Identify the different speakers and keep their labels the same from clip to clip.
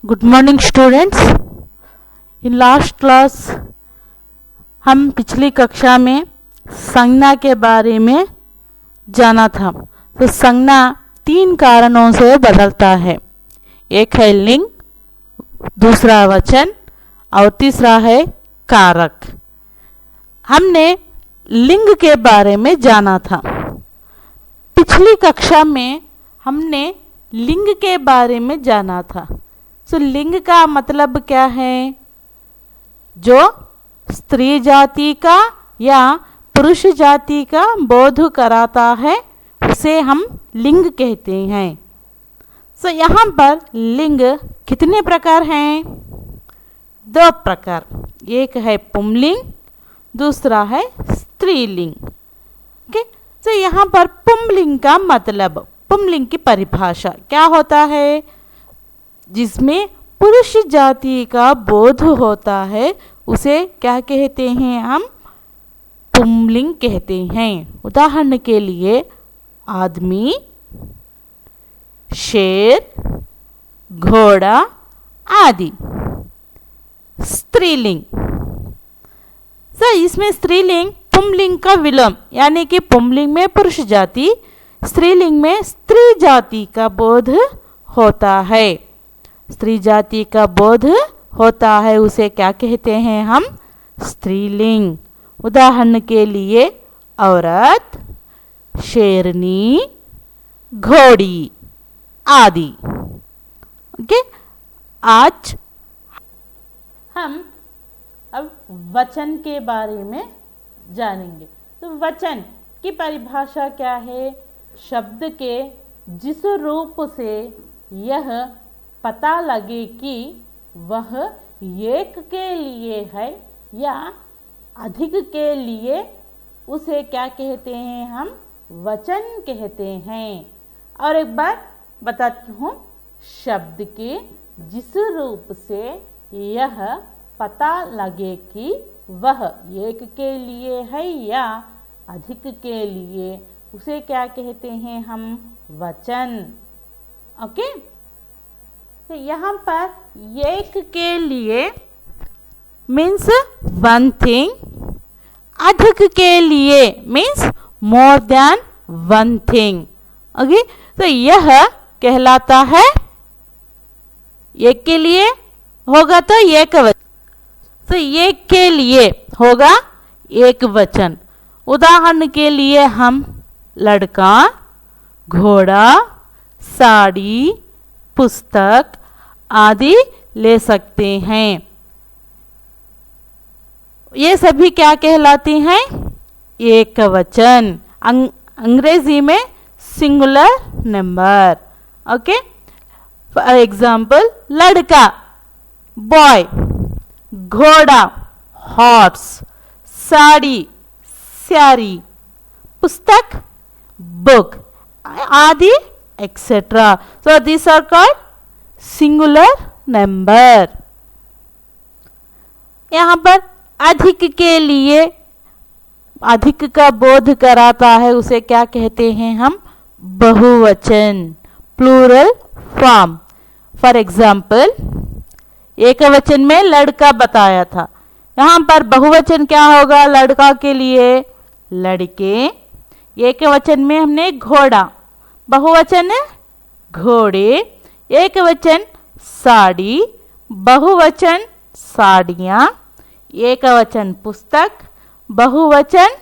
Speaker 1: Good morning students. In last class हम पिछली कक्षा में संज्ञा के बारे में जाना था। तो संज्ञा तीन कारणों से बदलता है। एक है लिंग, दूसरा वचन और तीसरा है कारक। हमने लिंग के बारे में जाना था। पिछली कक्षा में हमने लिंग के बारे में जाना था। तो लिंग का मतलब क्या है? जो स्त्री जाति का या पुरुष जाति का बोध कराता है उसे हम लिंग कहते हैं। तो यहाँ पर लिंग कितने प्रकार हैं? दो प्रकार। एक है पुंलिंग, दूसरा है स्त्रीलिंग। ओके, तो यहाँ पर पुंलिंग का मतलब, पुंलिंग की परिभाषा क्या होता है? जिसमें पुरुष जाति का बोध होता है उसे क्या कहते हैं? हम पुंलिंग कहते हैं। उदाहरण के लिए आदमी, शेर, घोड़ा आदि। स्त्रीलिंग, तो इसमें स्त्रीलिंग पुंलिंग का विलोम, यानी कि पुंलिंग में पुरुष जाति, स्त्रीलिंग में स्त्री जाति का बोध होता है। स्त्री जाति का बोध होता है उसे क्या कहते हैं? हम स्त्रीलिंग। उदाहरण के लिए औरत, शेरनी, घोड़ी आदि। ओके, आज हम अब वचन के बारे में जानेंगे। तो वचन की परिभाषा क्या है? शब्द के जिस रूप से यह पता लगे कि वह एक के लिए है या अधिक के लिए, उसे क्या कहते हैं? हम वचन कहते हैं। और एक बार बताती हूँ, शब्द के जिस रूप से यह पता लगे कि वह एक के लिए है या अधिक के लिए, उसे क्या कहते हैं? हम वचन। ओके, तो यहाँ पर एक के लिए मीन्स वन थिंग, अधिक के लिए means more than one thing. Okay, तो यह कहलाता है, एक के लिए होगा तो एक वचन, तो एक के लिए होगा एक वचन। उदाहरण के लिए हम लड़का, घोड़ा, साड़ी, पुस्तक आदि ले सकते हैं। ये सभी क्या कहलाती हैं? एक वचन। अंग्रेजी में singular number. Okay, for example लड़का बॉय, घोड़ा हॉर्स, साड़ी साड़ी, पुस्तक बुक आदि etcetera. So this are called singular number. यहाँ पर अधिक के लिए, अधिक का बोध कराता है उसे क्या कहते हैं? हम बहुवचन, प्लूरल फॉर्म। फॉर एग्जाम्पल एक वचन में लड़का बताया था, यहाँ पर बहुवचन क्या होगा? लड़का के लिए लड़के, एक वचन में हमने घोड़ा, बहुवचन घोड़े, एक वचन साड़ी, बहुवचन साड़ियाँ, एक वचन पुस्तक, बहुवचन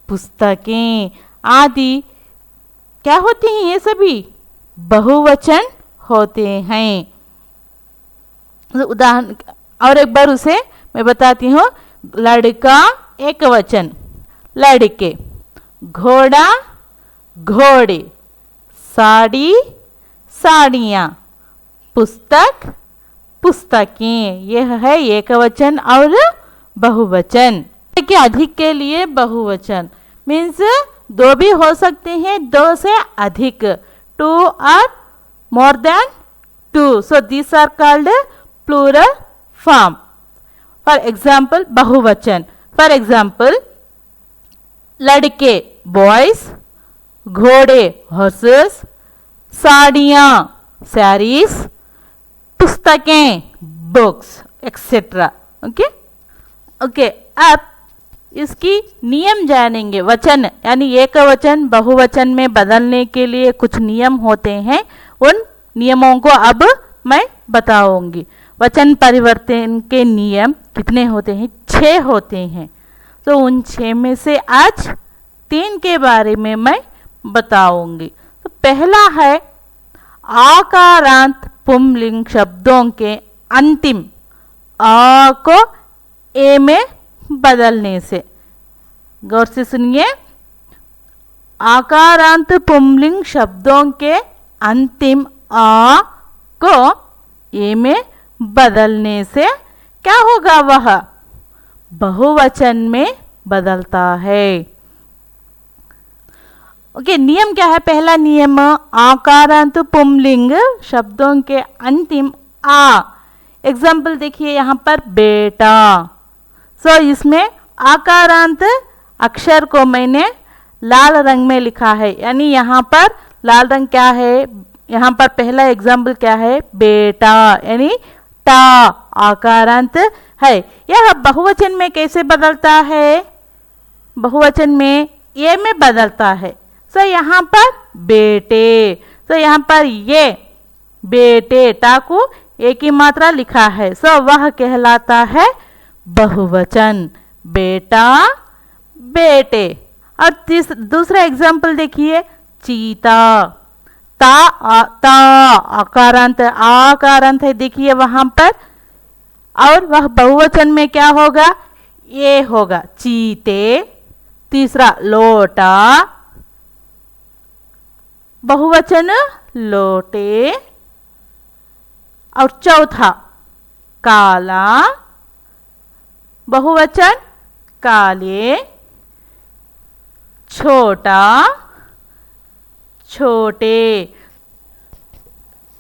Speaker 1: पुस्तकें आदि क्या होती हैं? ये सभी बहुवचन होते हैं। उदाहरण और एक बार उसे मैं बताती हूँ। लड़का एक वचन, लड़के, घोड़ा घोड़े, साड़ी साड़ियाँ, पुस्तक पुस्तकें। यह है एक वचन और बहुवचन। कि अधिक के लिए बहुवचन मीन्स दो भी हो सकते हैं, दो से अधिक, टू और more than two. So these are called plural form. For example बहुवचन, फॉर एग्जाम्पल लड़के बॉयज, घोड़े हॉर्सेस, साड़ियाँ sarees, पुस्तकें, बुक्स एक्सेट्रा। ओके ओके, अब इसकी नियम जानेंगे। वचन यानी एक वचन बहुवचन में बदलने के लिए कुछ नियम होते हैं, उन नियमों को अब मैं बताऊंगी। वचन परिवर्तन के नियम कितने होते हैं? 6 होते हैं। तो उन 6 में से आज 3 के बारे में मैं बताऊंगी। तो पहला है आकारांत पुंलिंग शब्दों के अंतिम आ को ए में बदलने से। गौर से सुनिए, आकारांत पुंलिंग शब्दों के अंतिम आ को ए में बदलने से क्या होगा? वह बहुवचन में बदलता है। ओके, नियम क्या है? पहला नियम, आकारांत पुंलिंग शब्दों के अंतिम आ। एग्जाम्पल देखिए यहाँ पर बेटा। सो इसमें आकारांत अक्षर को मैंने लाल रंग में लिखा है, यानी यहाँ पर लाल रंग क्या है? यहाँ पर पहला एग्जाम्पल क्या है? बेटा, यानी टा आकारांत है। यह बहुवचन में कैसे बदलता है? बहुवचन में ये में बदलता है। सो यहाँ पर बेटे, तो यहाँ पर ये बेटे टा को एक ही मात्रा लिखा है। सो वह कहलाता है बहुवचन, बेटा बेटे। और दूसरा एग्जाम्पल देखिए, चीता। ता आकारांत है, देखिए वहां पर। और वह बहुवचन में क्या होगा? ये होगा चीते। तीसरा लोटा, बहुवचन लोटे। और चौथा काला, बहुवचन काले। छोटा छोटे।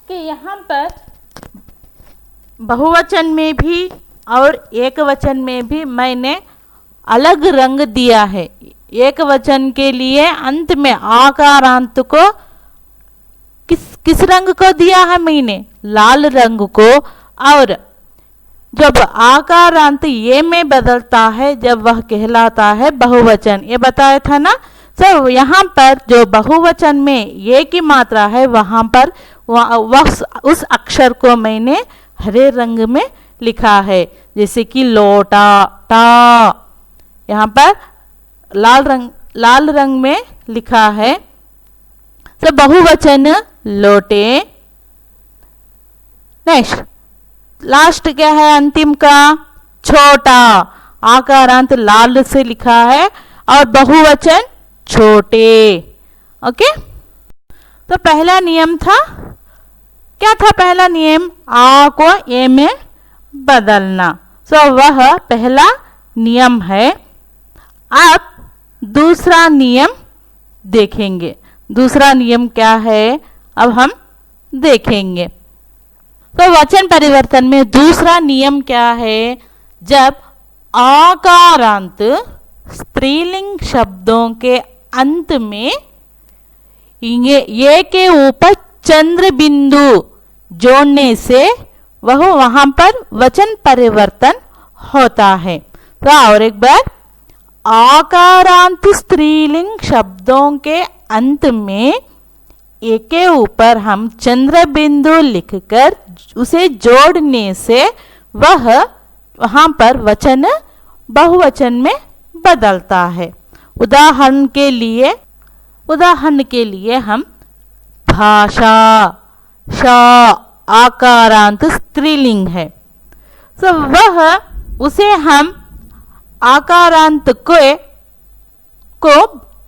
Speaker 1: कि यहाँ पर बहुवचन में भी और एक वचन में भी मैंने अलग रंग दिया है। एक वचन के लिए अंत में आकारांत को किस रंग को दिया है? मैंने लाल रंग को। और जब आकारांत ये में बदलता है, जब वह कहलाता है बहुवचन, ये बताया था ना। तो यहाँ पर जो बहुवचन में ये की मात्रा है, वहां पर उस अक्षर को मैंने हरे रंग में लिखा है। जैसे कि लोटा, टा, यहाँ पर लाल रंग में लिखा है। तो बहुवचन लोटे। नेक्स्ट, लास्ट क्या है अंतिम का? छोटा, आकारांत लाल से लिखा है और बहुवचन छोटे। ओके, तो पहला नियम था, क्या था पहला नियम? आ को ए में बदलना। सो वह पहला नियम है। अब दूसरा नियम देखेंगे। दूसरा नियम क्या है अब हम देखेंगे। तो वचन परिवर्तन में दूसरा नियम क्या है? जब आकारांत स्त्रीलिंग शब्दों के अंत में ये के ऊपर चंद्र बिंदु जोड़ने से वह वहां पर वचन परिवर्तन होता है। तो और एक बार, आकारांत स्त्रीलिंग शब्दों के अंत में एक के ऊपर हम चंद्र बिंदु लिखकर उसे जोड़ने से वह वहां पर वचन बहुवचन में बदलता है। उदाहरण के लिए हम भाषा, शा आकारांत स्त्रीलिंग है। तो वह उसे हम आकारांत को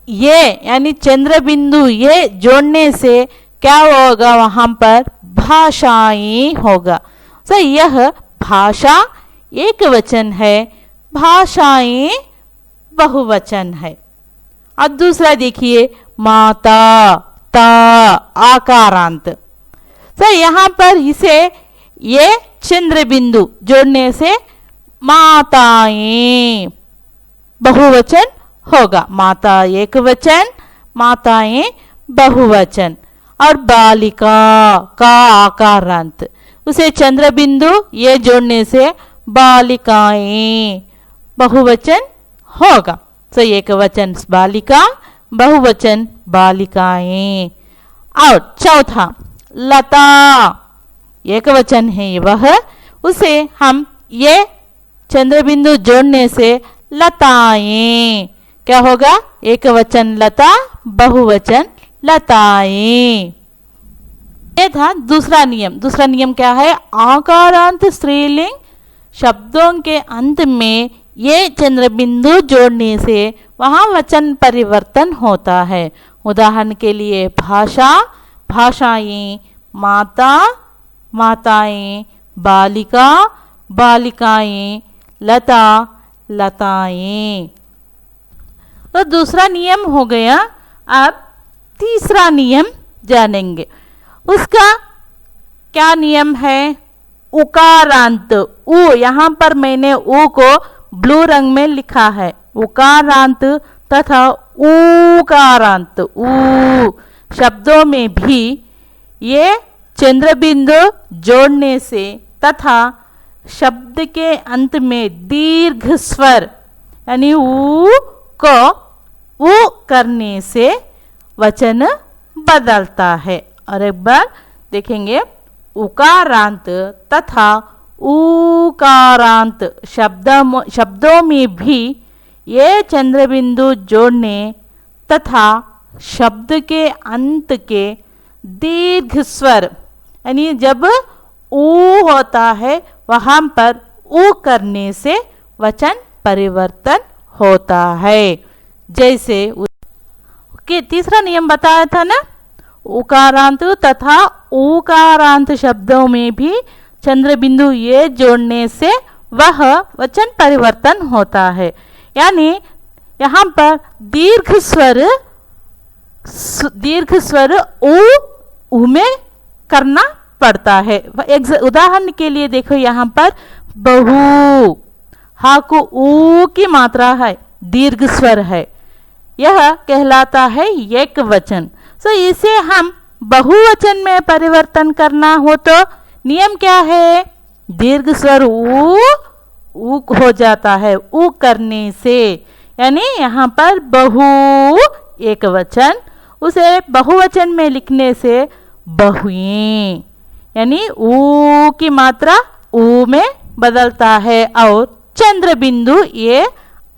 Speaker 1: ये यानी चंद्र बिंदु ये जोड़ने से क्या होगा? वहां पर भाषाएं होगा। तो यह भाषा एक वचन है, भाषाएं बहुवचन है। अब दूसरा देखिए, माता, ता आकारांत। तो यहाँ पर इसे ये चंद्र बिंदु जोड़ने से माताएं बहुवचन होगा। माता एक वचन, माताएं बहुवचन। और बालिका का आकारांत, उसे चंद्र बिंदु ये जोड़ने से बालिकाएं बहुवचन होगा। तो एक वचन बालिका, बहुवचन बालिकाएं। और चौथा लता, एक वचन है वह, उसे हम ये चंद्र बिंदु जोड़ने से लताएं, क्या होगा? एक वचन लता, बहुवचन लताएं। ये था दूसरा नियम। दूसरा नियम क्या है? आकारांत स्त्रीलिंग शब्दों के अंत में ये चंद्र बिंदु जोड़ने से वहां वचन परिवर्तन होता है। उदाहरण के लिए भाषा, भाषाएं, माता, माताएं, बालिका, बालिकाएं, लता, लताएं। तो दूसरा नियम हो गया। अब तीसरा नियम जानेंगे। उसका क्या नियम है? उकारांत उ, यहाँ पर मैंने उ को ब्लू रंग में लिखा है। उकारांत तथा ऊकारांत उ शब्दों में भी ये चंद्र बिंदु जोड़ने से तथा शब्द के अंत में दीर्घ स्वर यानी ऊ को ऊ करने से वचन बदलता है। और एक बार देखेंगे, उकारांत तथा ऊकारांत शब्दों में भी ये चंद्र बिंदु जोड़ने तथा शब्द के अंत के दीर्घ स्वर यानी जब ऊ होता है वहां पर ऊ करने से वचन परिवर्तन होता है। जैसे कि तीसरा नियम बताया था ना, उकारांत तथा ऊकारांत शब्दों में भी चंद्र बिंदु ये जोड़ने से वह वचन परिवर्तन होता है। यानी यहाँ पर दीर्घ स्वर ऊ में करना पड़ता है। उदाहरण के लिए देखो, यहाँ पर बहु, हा को ऊ की मात्रा है, दीर्घ स्वर है, यह कहलाता है एक वचन। तो इसे हम बहुवचन में परिवर्तन करना हो तो नियम क्या है? दीर्घ स्वर ऊ हो जाता है ऊ करने से। यानी यहाँ पर बहु एक वचन, उसे बहुवचन में लिखने से बहुएं, यानी ऊ की मात्रा ऊ में बदलता है और चंद्र बिंदु ये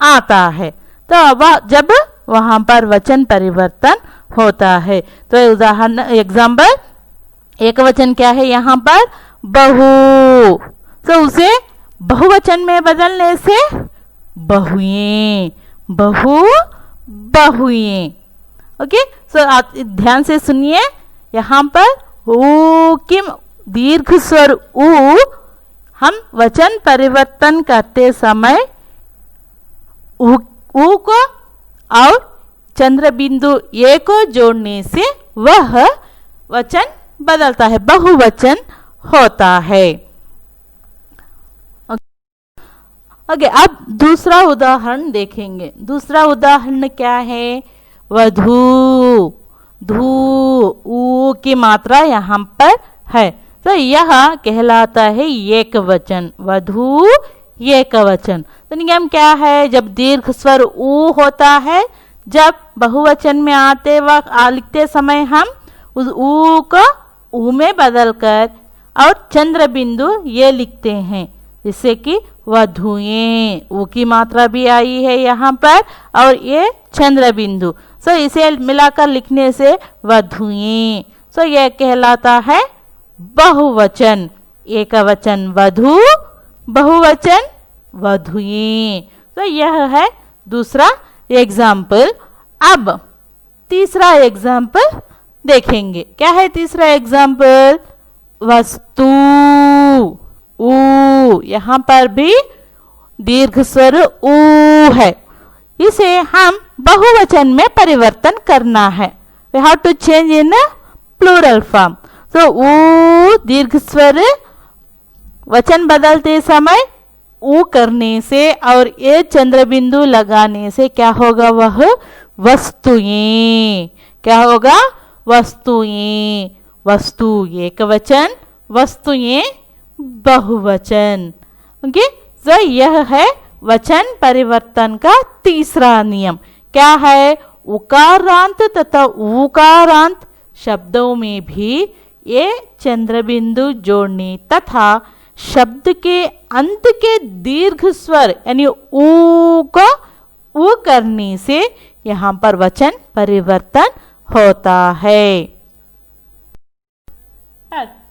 Speaker 1: आता है। तो अब जब वहां पर वचन परिवर्तन होता है। तो उदाहरण एग्जाम्पल, एक वचन क्या है यहाँ पर? बहु। तो उसे बहुवचन में बदलने से बहुएं, बहु बहुएं। ओके, सो आप ध्यान से सुनिए, यहाँ पर ऊ की दीर्घ स्वर ऊ हम वचन परिवर्तन करते समय ऊ को और चंद्र बिंदु ए को जोड़ने से वह वचन बदलता है, बहुवचन होता है। ओके, अब दूसरा उदाहरण देखेंगे। दूसरा उदाहरण क्या है? वधू। धू ऊ की मात्रा यहाँ पर है, तो यह कहलाता है एक वचन। वधू एक वचन। तो नियम क्या है? जब दीर्घ स्वर ऊ होता है, जब बहुवचन में आते वक्त लिखते समय हम उस ऊ को ऊ में बदलकर और चंद्र बिंदु ये लिखते हैं, जिससे कि वधुएं, ऊ की मात्रा भी आई है यहाँ पर और ये चंद्र बिंदु, सो इसे मिलाकर लिखने से वधुएं। सो यह कहलाता है बहुवचन। एक वचन वधु, बहुवचन वधुएं। तो यह है दूसरा एग्जाम्पल। अब तीसरा एग्जाम्पल देखेंगे। क्या है तीसरा एग्जाम्पल? वस्तु। ऊ, यहाँ पर भी दीर्घ स्वर ऊ है, इसे हम बहुवचन में परिवर्तन करना है। We have to change in a plural form. So ऊ दीर्घ स्वर वचन बदलते समय ऊ करने से और ये चंद्र बिंदु लगाने से क्या होगा? वह वस्तुएं। क्या होगा? वस्तुएं। वस्तु एक वचन, वस्तुएं बहुवचन। ओके, तो यह है वचन परिवर्तन का तीसरा नियम। क्या है? उकारांत तथा ऊकारांत शब्दों में भी ये चंद्र बिंदु जोड़ने तथा शब्द के अंत के दीर्घ स्वर यानी ऊ को ऊ करने से यहाँ पर वचन परिवर्तन होता है।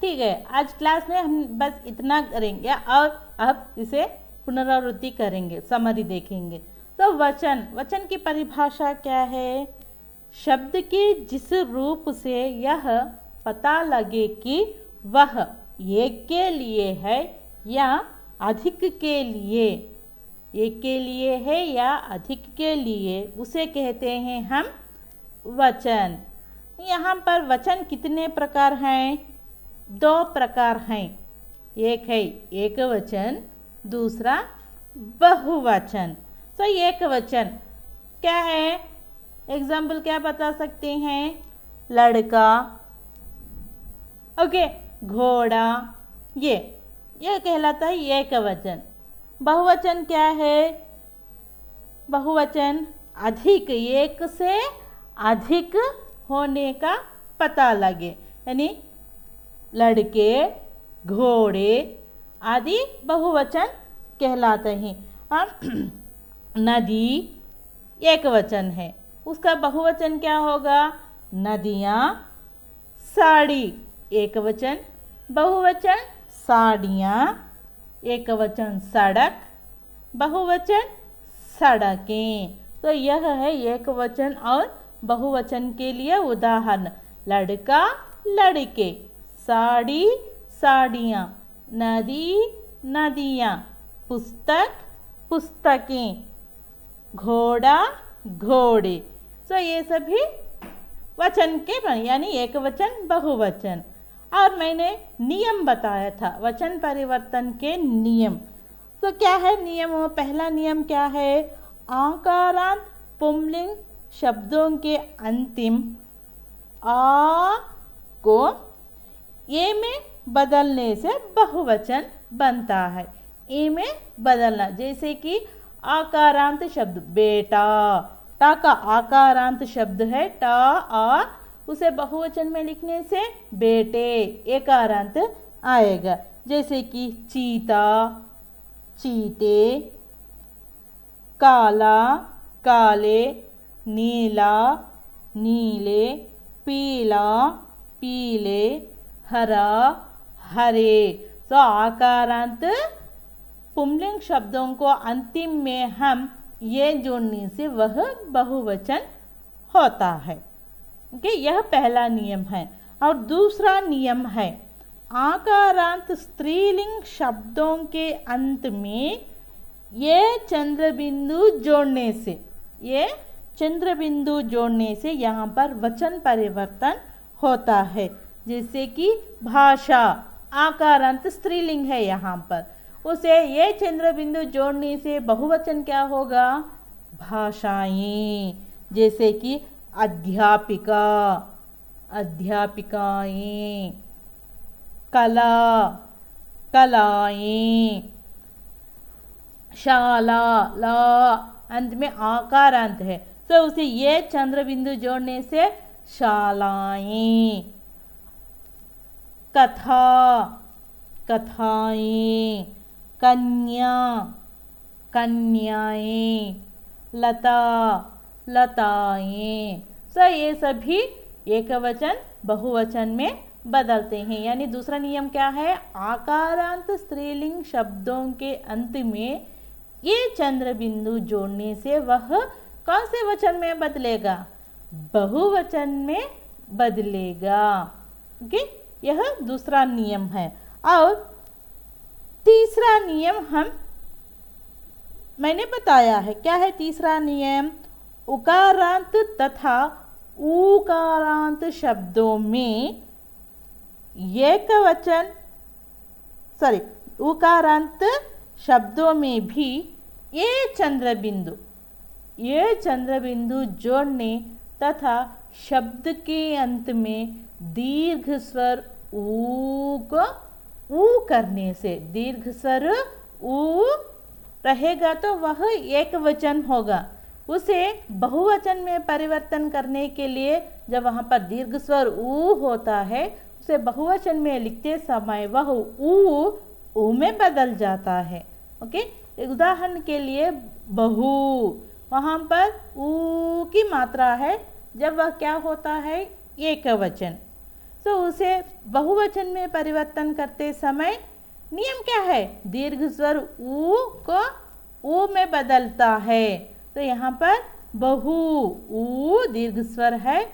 Speaker 1: ठीक है, आज क्लास में हम बस इतना करेंगे और अब इसे पुनरावृत्ति करेंगे, समरी देखेंगे। तो वचन, वचन की परिभाषा क्या है? शब्द के जिस रूप से यह पता लगे कि वह एक के लिए है या अधिक के लिए, एक के लिए है या अधिक के लिए, उसे कहते हैं हम वचन। यहाँ पर वचन कितने प्रकार हैं? 2 प्रकार हैं। एक है एक वचन, दूसरा बहुवचन। तो एक वचन क्या है? एग्जाम्पल क्या बता सकते हैं? लड़का, ओके, घोड़ा, ये कहलाता है एक वचन। बहुवचन क्या है? बहुवचन अधिक, एक से अधिक होने का पता लगे, यानी लड़के, घोड़े आदि बहुवचन कहलाते हैं। नदी एक वचन है, उसका बहुवचन क्या होगा? नदियाँ। साड़ी एक वचन, बहुवचन साड़ियाँ। एक वचन सड़क, बहुवचन सड़कें। तो यह है एक वचन और बहुवचन के लिए उदाहरण। लड़का, लड़के, साड़ी, साड़ियाँ, नदी, नदियाँ, पुस्तक, पुस्तकें, घोड़ा, घोड़े। तो ये सभी वचन के यानी एक वचन, बहुवचन। और मैंने नियम बताया था, वचन परिवर्तन के नियम। तो क्या है नियम? पहला नियम क्या है? आकारांत पुंलिंग शब्दों के अंतिम आ को ए में बदलने से बहुवचन बनता है। ए में बदलना, जैसे कि आकारांत शब्द बेटा, टा का आकारांत शब्द है टा आ, उसे बहुवचन में लिखने से बेटे एकारांत आएगा। जैसे कि चीता, चीते, काला, काले, नीला, नीले, पीला, पीले, हरा, हरे। तो आकारांत पुंलिंग शब्दों को अंतिम में हम ये जोड़ने से वह बहुवचन होता है। ओके, यह पहला नियम है। और दूसरा नियम है आकारांत स्त्रीलिंग शब्दों के अंत में ये चंद्र बिंदु जोड़ने से, ये चंद्र बिंदु जोड़ने से यहाँ पर वचन परिवर्तन होता है। जैसे कि भाषा आकारांत स्त्रीलिंग है, यहाँ पर उसे ये चंद्र बिंदु जोड़ने से बहुवचन क्या होगा? भाषाएं। जैसे कि अध्यापिका, अध्यापिकाएं, कला, कलाएं, शाला, ला अंत में आकारांत है, तो उसे ये चंद्र बिंदु जोड़ने से शालाएं। कथा, कथाएं, कन्या, कन्याएं, लता, लताएं। तो ये सभी एक वचन बहुवचन में बदलते हैं। यानी दूसरा नियम क्या है? आकारांत स्त्रीलिंग शब्दों के अंत में ये चंद्र बिंदु जोड़ने से वह कौन से वचन में बदलेगा? बहुवचन में बदलेगा। ओके, यह दूसरा नियम है। और तीसरा नियम मैंने बताया है। क्या है तीसरा नियम? उकारांत तथा ऊकारांत शब्दों में एक वचन, उकारांत शब्दों में भी ये चंद्र बिंदु जोड़ने तथा शब्द के अंत में दीर्घ स्वर ऊ को ऊ करने से, दीर्घ स्वर ऊ रहेगा तो वह एक वचन होगा। उसे बहुवचन में परिवर्तन करने के लिए जब वहाँ पर दीर्घ स्वर ऊ होता है, उसे बहुवचन में लिखते समय वह ऊ में बदल जाता है। ओके, उदाहरण के लिए बहु, वहाँ पर ऊ की मात्रा है, जब वह क्या होता है, एक वचन। तो उसे बहुवचन में परिवर्तन करते समय नियम क्या है, दीर्घ स्वर ऊ को ऊ में बदलता है। तो यहाँ पर बहु, ऊ दीर्घ स्वर है,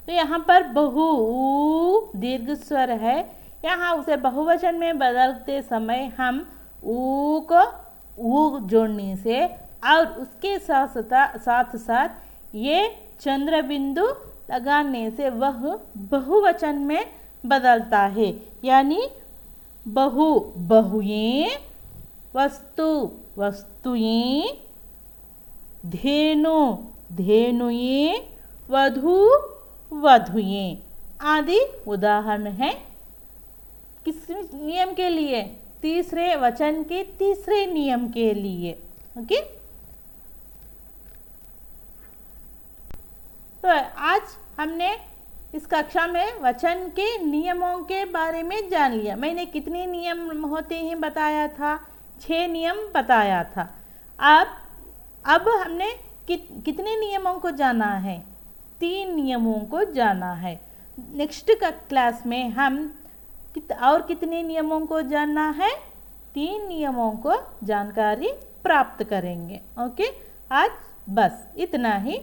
Speaker 1: तो यहाँ पर बहु दीर्घ स्वर है, यहाँ उसे बहुवचन में बदलते समय हम ऊ को ऊ जोड़ने से और उसके साथ साथ ये चंद्र बिंदु लगाने से वह बहुवचन में बदलता है। यानी बहु बहुएं, वस्तु वस्तुएं, धेनु धेनुएं, वधु वधुएं आदि उदाहरण है। किस नियम के लिए? तीसरे वचन के तीसरे नियम के लिए। ओके, तो आज हमने इस कक्षा में वचन के नियमों के बारे में जान लिया। मैंने कितने नियम होते हैं बताया था? 6 नियम बताया था। अब हमने कितने नियमों को जाना है? 3 नियमों को जाना है। नेक्स्ट क्लास में हम और कितने नियमों को जानना है? 3 नियमों को जानकारी प्राप्त करेंगे। ओके, आज बस इतना ही।